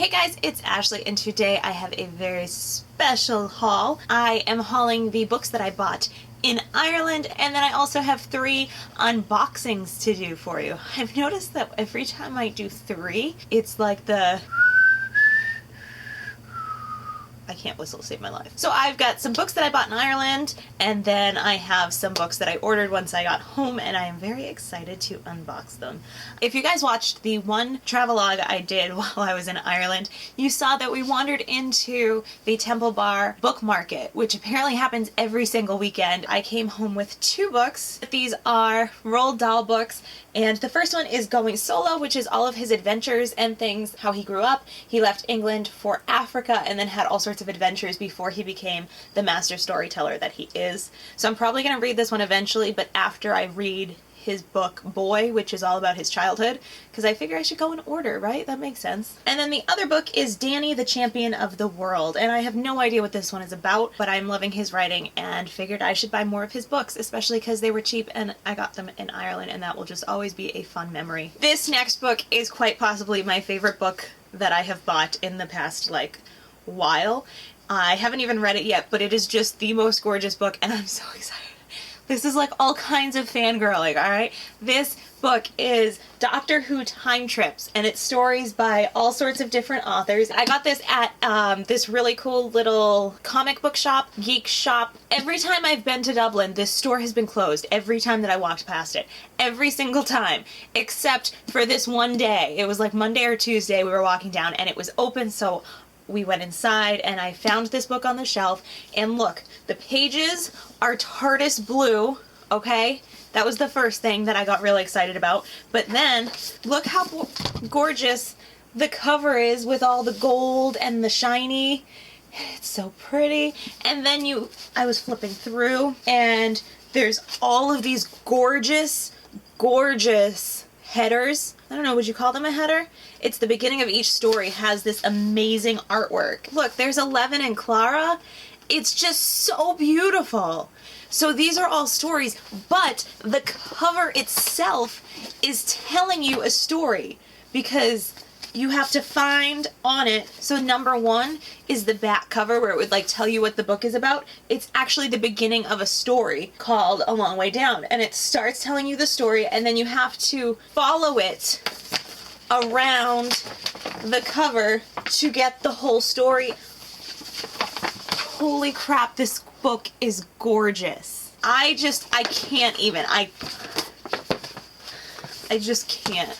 Hey guys, it's Ashley, and today I have a very special haul. I am hauling the books that I bought in Ireland, and then I also have 3 unboxings to do for you. I've noticed that every time I do 3, it's like I can't whistle to save my life. So I've got some books that I bought in Ireland, and then I have some books that I ordered once I got home, and I am very excited to unbox them. If you guys watched the one travelogue I did while I was in Ireland, you saw that we wandered into the Temple Bar book market, which apparently happens every single weekend. I came home with 2 books. These are Roald Dahl books, and the first one is Going Solo, which is all of his adventures and things, how he grew up. He left England for Africa and then had all sorts of adventures before he became the master storyteller that he is. So I'm probably going to read this one eventually, but after I read his book Boy, which is all about his childhood, because I figure I should go in order, right? That makes sense. And then the other book is Danny, the Champion of the World, and I have no idea what this one is about, but I'm loving his writing and figured I should buy more of his books, especially because they were cheap and I got them in Ireland, and that will just always be a fun memory. This next book is quite possibly my favorite book that I have bought in the past, while. I haven't even read it yet, but it is just the most gorgeous book, and I'm so excited. This is like all kinds of fangirling, alright? This book is Doctor Who Time Trips, and it's stories by all sorts of different authors. I got this at this really cool little comic book shop, geek shop. Every time I've been to Dublin, this store has been closed every time that I walked past it. Every single time, except for this one day. It was like Monday or Tuesday, we were walking down, and it was open, so we went inside and I found this book on the shelf, and look, the pages are TARDIS blue, okay? That was the first thing that I got really excited about. But then, look how gorgeous the cover is with all the gold and the shiny. It's so pretty. And then I was flipping through, and there's all of these gorgeous, gorgeous headers. I don't know, would you call them a header? It's the beginning of each story has this amazing artwork. Look, there's 11 and Clara. It's just so beautiful. So these are all stories, but the cover itself is telling you a story because you have to find on it. So number 1 is the back cover where it would tell you what the book is about. It's actually the beginning of a story called A Long Way Down, and it starts telling you the story, and then you have to follow it around the cover to get the whole story. Holy crap, this book is gorgeous. I can't even. I just can't.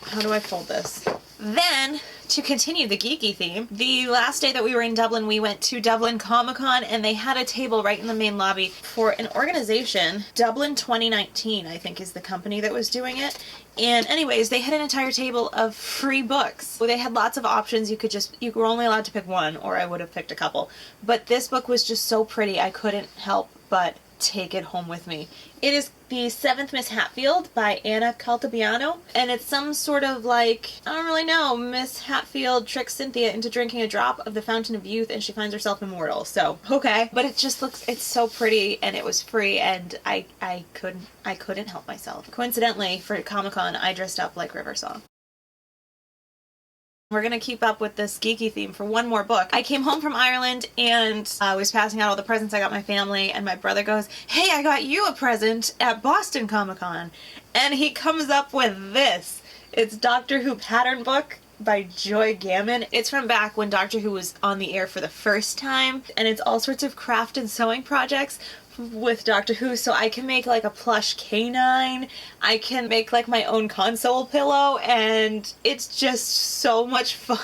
How do I fold this? Then, to continue the geeky theme, the last day that we were in Dublin, we went to Dublin Comic-Con, and they had a table right in the main lobby for an organization. Dublin 2019, I think, is the company that was doing it. And anyways, they had an entire table of free books. They had lots of options. You were only allowed to pick one, or I would have picked a couple. But this book was just so pretty, I couldn't help but take it home with me. It is The Seventh Miss Hatfield by Anna Caltabiano, and it's some sort of I don't really know, Miss Hatfield tricks Cynthia into drinking a drop of the Fountain of Youth and she finds herself immortal. So, okay. But it just it's so pretty, and it was free, and I couldn't help myself. Coincidentally, for Comic-Con, I dressed up like River Song. We're going to keep up with this geeky theme for one more book. I came home from Ireland and I was passing out all the presents I got my family, and my brother goes, "Hey, I got you a present at Boston Comic-Con." And he comes up with this. It's Doctor Who Pattern Book by Joy Gammon. It's from back when Doctor Who was on the air for the first time, and it's all sorts of craft and sewing projects with Doctor Who, so I can make a plush canine, I can make my own console pillow, and it's just so much fun.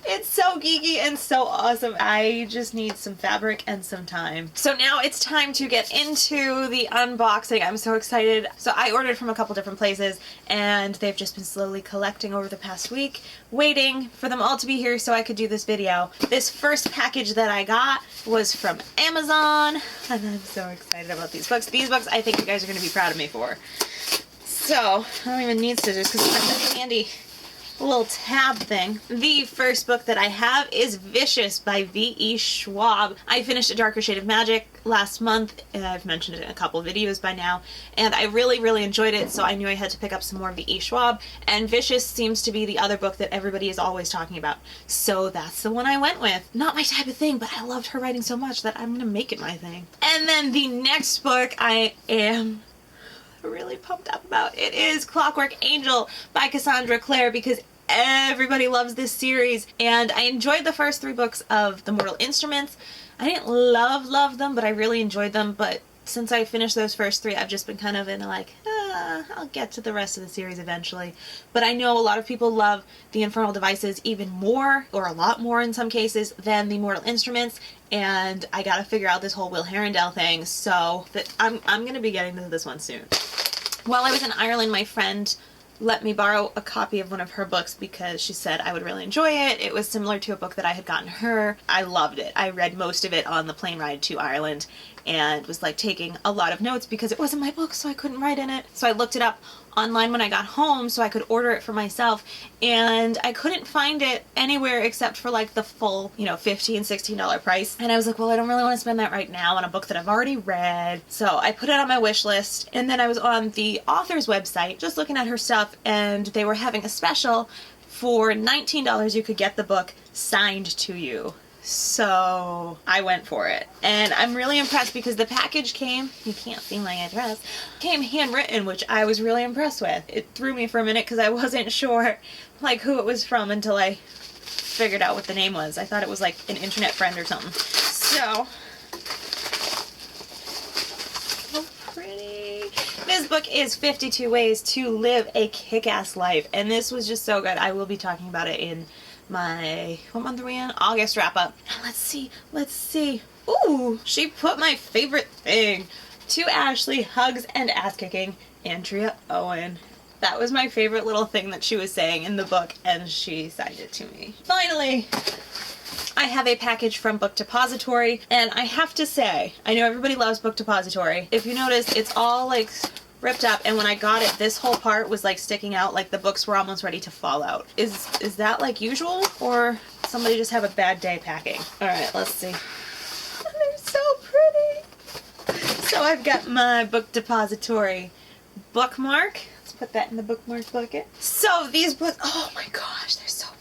It's so geeky and so awesome. I just need some fabric and some time. So now it's time to get into the unboxing. I'm so excited. So I ordered from a couple different places, and they've just been slowly collecting over the past week, waiting for them all to be here so I could do this video. This first package that I got was from Amazon, and I'm so excited about these books. These books I think you guys are going to be proud of me for. So, I don't even need scissors because I'm so handy. little tab thing. The first book that I have is Vicious by Ve Schwab. I finished A Darker Shade of Magic last month. I've mentioned it in a couple videos by now, and I really, really enjoyed it, so I knew I had to pick up some more Ve Schwab, and Vicious seems to be the other book that everybody is always talking about, so that's the one I went with. Not my type of thing, but I loved her writing so much that I'm gonna make it my thing. And then the next book I am really pumped up about. It is Clockwork Angel by Cassandra Clare, because everybody loves this series, and I enjoyed the first 3 books of The Mortal Instruments. I didn't love them, but I really enjoyed them, but since I finished those first 3, I've just been kind of in like, I'll get to the rest of the series eventually. But I know a lot of people love The Infernal Devices even more, or a lot more in some cases, than The Mortal Instruments, and I gotta figure out this whole Will Herondale thing, so that I'm gonna be getting to this one soon. While I was in Ireland, my friend let me borrow a copy of one of her books because she said I would really enjoy it. It was similar to a book that I had gotten her. I loved it. I read most of it on the plane ride to Ireland and was like taking a lot of notes because it wasn't my book, so I couldn't write in it. So I looked it up online when I got home so I could order it for myself, and I couldn't find it anywhere except for like the full, $15, $16 price. And I was like, well, I don't really want to spend that right now on a book that I've already read. So I put it on my wish list, and then I was on the author's website just looking at her stuff, and they were having a special. For $19 you could get the book signed to you. So I went for it, and I'm really impressed because the package came, you can't see my address, came handwritten, which I was really impressed with. It threw me for a minute because I wasn't sure like who it was from until I figured out what the name was. I thought it was like an internet friend or something. So pretty. This book is 52 Ways to Live a Kick-Ass Life, and this was just so good. I will be talking about it in my, what month are we in? August wrap up. Let's see. Ooh, she put my favorite thing. To Ashley, hugs and ass kicking, Andrea Owen. That was my favorite little thing that she was saying in the book, and she signed it to me. Finally, I have a package from Book Depository, and I have to say, I know everybody loves Book Depository. If you notice, it's all like ripped up, and when I got it, this whole part was like sticking out, like the books were almost ready to fall out. Is that like usual, or somebody just have a bad day packing? Alright, let's see. They're so pretty! So I've got my Book Depository bookmark. Let's put that in the bookmark bucket. So these books, oh my gosh, they're so pretty.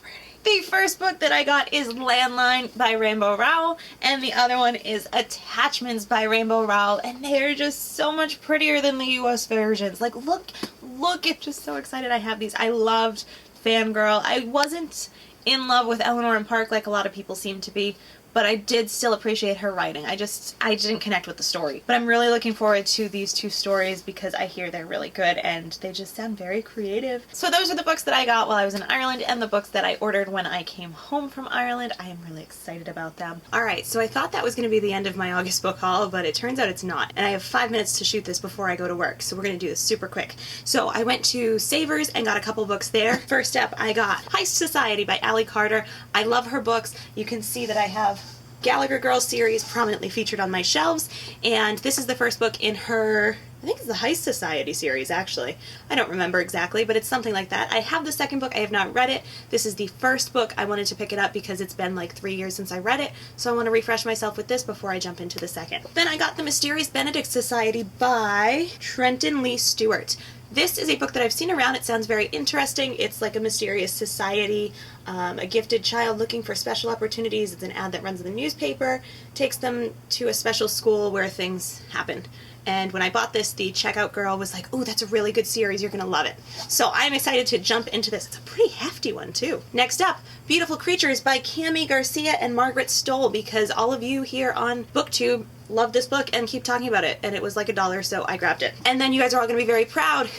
The first book that I got is Landline by Rainbow Rowell, and the other one is Attachments by Rainbow Rowell, and they're just so much prettier than the US versions. Like, look, I'm just so excited I have these. I loved Fangirl. I wasn't in love with Eleanor and Park like a lot of people seem to be, but I did still appreciate her writing. I didn't connect with the story. But I'm really looking forward to these 2 stories because I hear they're really good and they just sound very creative. So those are the books that I got while I was in Ireland and the books that I ordered when I came home from Ireland. I am really excited about them. Alright, so I thought that was going to be the end of my August book haul, but it turns out it's not. And I have 5 minutes to shoot this before I go to work, so we're going to do this super quick. So I went to Savers and got a couple books there. First up, I got Heist Society by Allie Carter. I love her books. You can see that I have Gallagher Girls series prominently featured on my shelves, and this is the first book in her, I think it's the Heist Society series, actually. I don't remember exactly, but it's something like that. I have the second book. I have not read it. This is the first book. I wanted to pick it up because it's been like 3 years since I read it, so I want to refresh myself with this before I jump into the second. Then I got The Mysterious Benedict Society by Trenton Lee Stewart. This is a book that I've seen around. It sounds very interesting. It's like a mysterious society, a gifted child looking for special opportunities. It's an ad that runs in the newspaper, takes them to a special school where things happen. And when I bought this, the checkout girl was like, "Oh, that's a really good series. You're going to love it." So I'm excited to jump into this. It's a pretty hefty one, too. Next up, Beautiful Creatures by Cami Garcia and Margaret Stohl, because all of you here on BookTube love this book and keep talking about it, and it was like $1, so I grabbed it. And then you guys are all going to be very proud.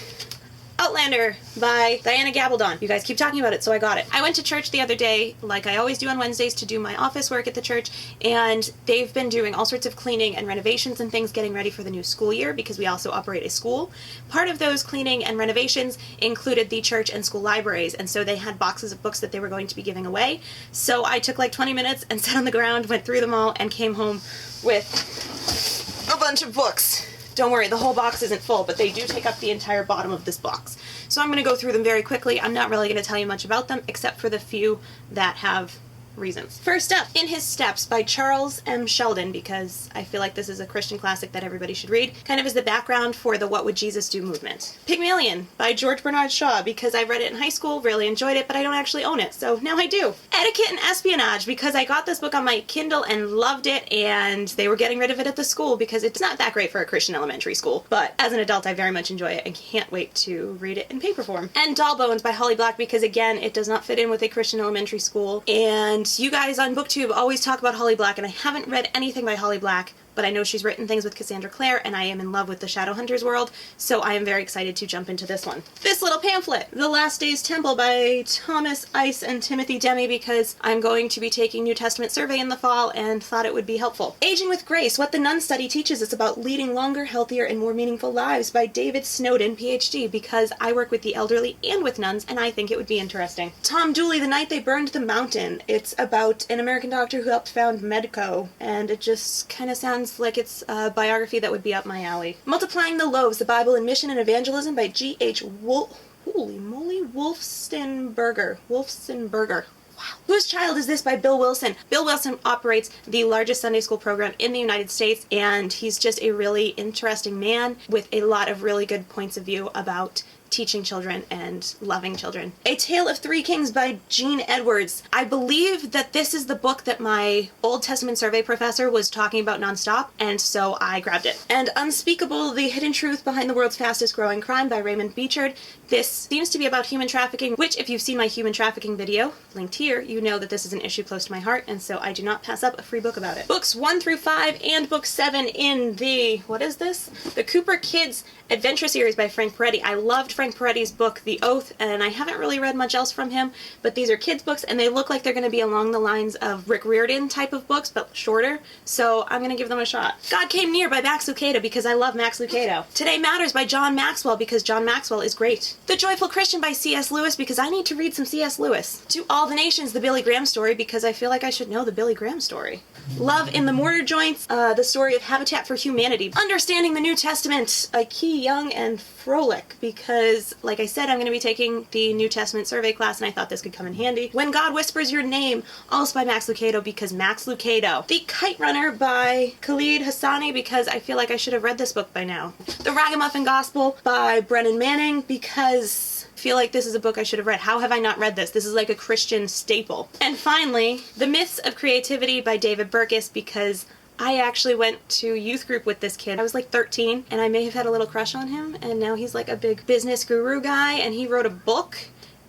Outlander by Diana Gabaldon. You guys keep talking about it, so I got it. I went to church the other day, like I always do on Wednesdays, to do my office work at the church, and they've been doing all sorts of cleaning and renovations and things getting ready for the new school year, because we also operate a school. Part of those cleaning and renovations included the church and school libraries, and so they had boxes of books that they were going to be giving away. So I took like 20 minutes and sat on the ground, went through them all, and came home with a bunch of books Don't worry, the whole box isn't full, but they do take up the entire bottom of this box. So I'm going to go through them very quickly. I'm not really going to tell you much about them, except for the few that have reasons. First up, In His Steps by Charles M. Sheldon, because I feel like this is a Christian classic that everybody should read. Kind of is the background for the What Would Jesus Do movement. Pygmalion by George Bernard Shaw, because I read it in high school, really enjoyed it, but I don't actually own it, so now I do. Etiquette and Espionage, because I got this book on my Kindle and loved it, and they were getting rid of it at the school because it's not that great for a Christian elementary school, but as an adult I very much enjoy it and can't wait to read it in paper form. And Dahl Bones by Holly Black, because again, it does not fit in with a Christian elementary school, and you guys on BookTube always talk about Holly Black, and I haven't read anything by Holly Black, but I know she's written things with Cassandra Clare, and I am in love with the Shadowhunters world, so I am very excited to jump into this one. This little pamphlet, The Last Day's Temple by Thomas Ice and Timothy Demi, because I'm going to be taking New Testament survey in the fall and thought it would be helpful. Aging with Grace, What the Nun Study Teaches Us About Leading Longer, Healthier, and More Meaningful Lives by David Snowden, PhD, because I work with the elderly and with nuns, and I think it would be interesting. Tom Dooley, The Night They Burned the Mountain. It's about an American doctor who helped found Medco, and it just kind of sounds like it's a biography that would be up my alley. Multiplying the Loaves, The Bible in Mission and Evangelism by G.H. Wolfstenberger. Wow. Whose Child Is This by Bill Wilson. Bill Wilson operates the largest Sunday school program in the United States, and he's just a really interesting man with a lot of really good points of view about teaching children and loving children. A Tale of Three Kings by Gene Edwards. I believe that this is the book that my Old Testament survey professor was talking about nonstop, and so I grabbed it. And Unspeakable, The Hidden Truth Behind the World's Fastest Growing Crime by Raymond Beechard. This seems to be about human trafficking, which if you've seen my human trafficking video, linked here, you know that this is an issue close to my heart, and so I do not pass up a free book about it. Books 1 through 5 and book 7 in the, what is this? The Cooper Kids Adventure Series by Frank Peretti. I loved Frank Peretti's book, The Oath, and I haven't really read much else from him, but these are kids' books, and they look like they're going to be along the lines of Rick Riordan type of books, but shorter, so I'm going to give them a shot. God Came Near by Max Lucado, because I love Max Lucado. Today Matters by John Maxwell, because John Maxwell is great. The Joyful Christian by C.S. Lewis, because I need to read some C.S. Lewis. To All the Nations, The Billy Graham Story, because I feel like I should know the Billy Graham story. Love in the Mortar Joints, the story of Habitat for Humanity. Understanding the New Testament, by Key Young and Froelich, because, like I said, I'm going to be taking the New Testament survey class, and I thought this could come in handy. When God Whispers Your Name, also by Max Lucado, because Max Lucado. The Kite Runner by Khalid Hassani, because I feel like I should have read this book by now. The Ragamuffin Gospel by Brennan Manning, because I feel like this is a book I should have read. How have I not read this? This is like a Christian staple. And finally, The Myths of Creativity by David Burkus, because I actually went to youth group with this kid. I was like 13, and I may have had a little crush on him, and now he's like a big business guru guy, and he wrote a book,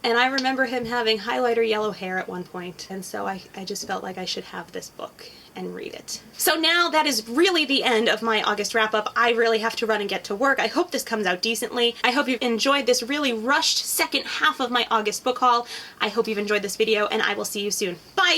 and I remember him having highlighter yellow hair at one point, and so I just felt like I should have this book and read it. So now that is really the end of my August wrap-up. I really have to run and get to work. I hope this comes out decently. I hope you've enjoyed this really rushed second half of my August book haul. I hope you've enjoyed this video, and I will see you soon. Bye!